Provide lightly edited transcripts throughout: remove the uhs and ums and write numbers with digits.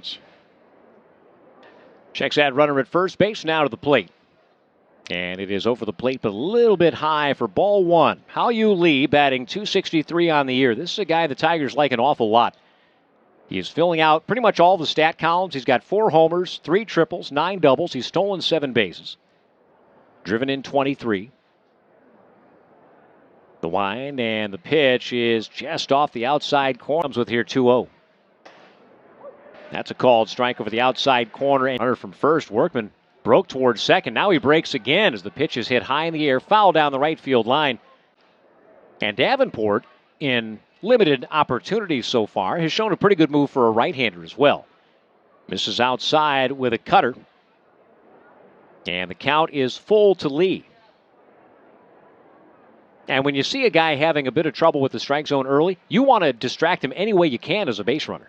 offense. Checks that runner at first base, now to the plate. And it is over the plate, but a little bit high for ball one. Hao-Yu Lee batting .263 on the year. This is a guy the Tigers like an awful lot. He is filling out pretty much all the stat columns. He's got 4 homers, 3 triples, 9 doubles. He's stolen 7 bases. Driven in 23. The wind and the pitch is just off the outside corner. Comes with here 2-0. That's a called strike over the outside corner. And runner from first. Workman broke towards second. Now he breaks again as the pitch is hit high in the air. Foul down the right field line. And Davenport, in limited opportunities so far, has shown a pretty good move for a right-hander as well. Misses outside with a cutter. And the count is full to Lee. And when you see a guy having a bit of trouble with the strike zone early, you want to distract him any way you can as a base runner.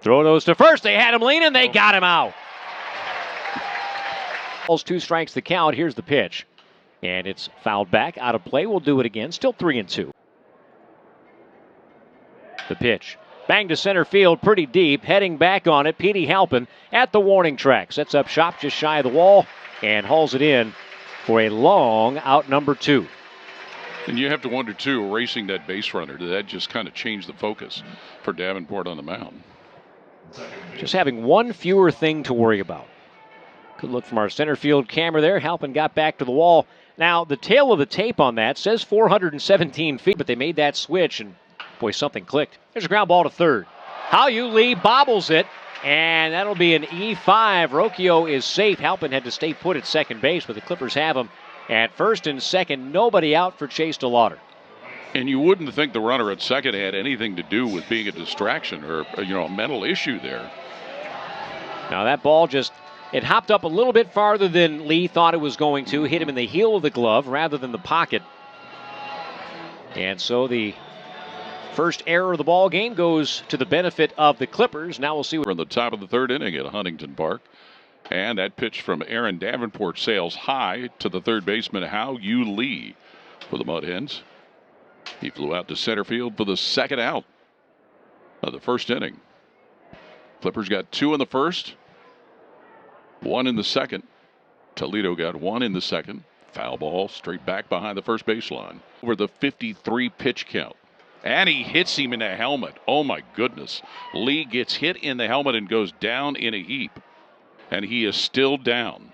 Throw those to first. They had him leaning. They got him out. 2 strikes the count. Here's the pitch. And it's fouled back. Out of play. We'll do it again. Still 3-2. The pitch. Bang to center field pretty deep. Heading back on it. Petey Halpin at the warning track. Sets up shop just shy of the wall and hauls it in for a long out number 2. And you have to wonder, too, erasing that base runner, did that just kind of change the focus for Davenport on the mound? Just having one fewer thing to worry about. Good look from our center field camera there. Halpin got back to the wall. Now, the tail of the tape on that says 417 feet, but they made that switch, and boy, something clicked. There's a ground ball to third. Hao-Yu Lee bobbles it, and that'll be an E5. Rocchio is safe. Halpin had to stay put at second base, but the Clippers have him at first and second. Nobody out for Chase DeLauder. And you wouldn't think the runner at second had anything to do with being a distraction or a mental issue there. Now that ball it hopped up a little bit farther than Lee thought it was going to. Hit him in the heel of the glove rather than the pocket. And so the first error of the ball game goes to the benefit of the Clippers. Now we'll see. We're in the top of the 3rd inning at Huntington Park. And that pitch from Aaron Davenport sails high to the third baseman, Hao-Yu Lee, for the Mud Hens. He flew out to center field for the second out of the 1st inning. Clippers got 2 in the 1st, 1 in the 2nd. Toledo got 1 in the 2nd. Foul ball straight back behind the first baseline. Over the 53 pitch count. And he hits him in the helmet. Oh my goodness. Lee gets hit in the helmet and goes down in a heap. And he is still down.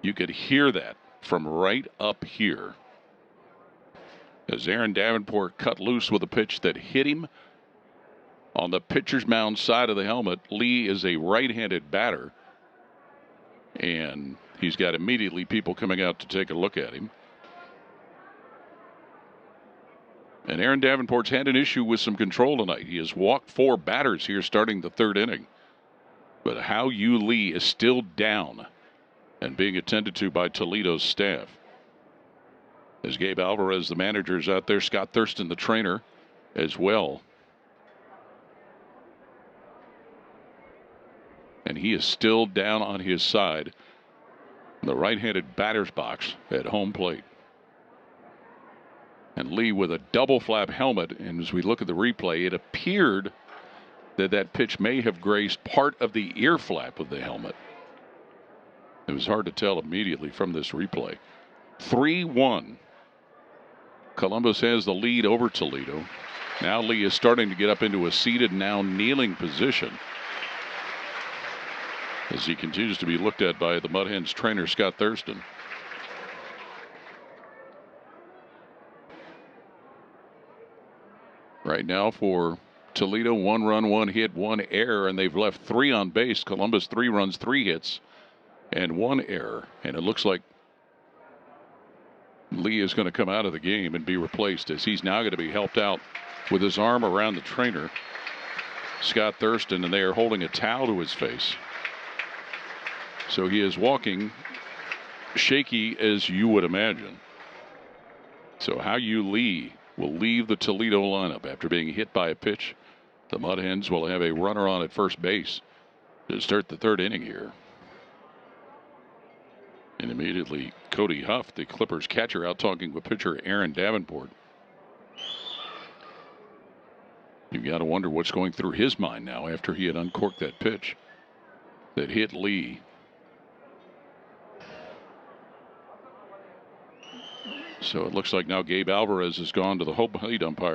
You could hear that from right up here. As Aaron Davenport cut loose with a pitch that hit him on the pitcher's mound side of the helmet. Lee is a right-handed batter. And he's got immediately people coming out to take a look at him. And Aaron Davenport's had an issue with some control tonight. He has walked 4 batters here starting the 3rd inning. But Hao-Yu Lee is still down and being attended to by Toledo's staff. As Gabe Alvarez, the manager, is out there. Scott Thurston, the trainer, as well. And he is still down on his side in the right-handed batter's box at home plate. And Lee with a double flap helmet. And as we look at the replay, it appeared that pitch may have grazed part of the ear flap of the helmet. It was hard to tell immediately from this replay. 3-1. Columbus has the lead over Toledo. Now Lee is starting to get up into a seated, now kneeling position as he continues to be looked at by the Mud Hens trainer, Scott Thurston. Right now for Toledo, 1 run, 1 hit, 1 error, and they've left 3 on base. Columbus 3 runs, 3 hits, and 1 error. And it looks like Lee is going to come out of the game and be replaced, as he's now going to be helped out with his arm around the trainer, Scott Thurston, and they are holding a towel to his face. So he is walking shaky as you would imagine. So Hao-Yu Lee will leave the Toledo lineup after being hit by a pitch. The Mud Hens will have a runner on at first base to start the 3rd inning here. And immediately Cody Huff, the Clippers catcher, out talking with pitcher Aaron Davenport. You've got to wonder what's going through his mind now after he had uncorked that pitch that hit Lee. So it looks like now Gabe Alvarez has gone to the home plate umpire.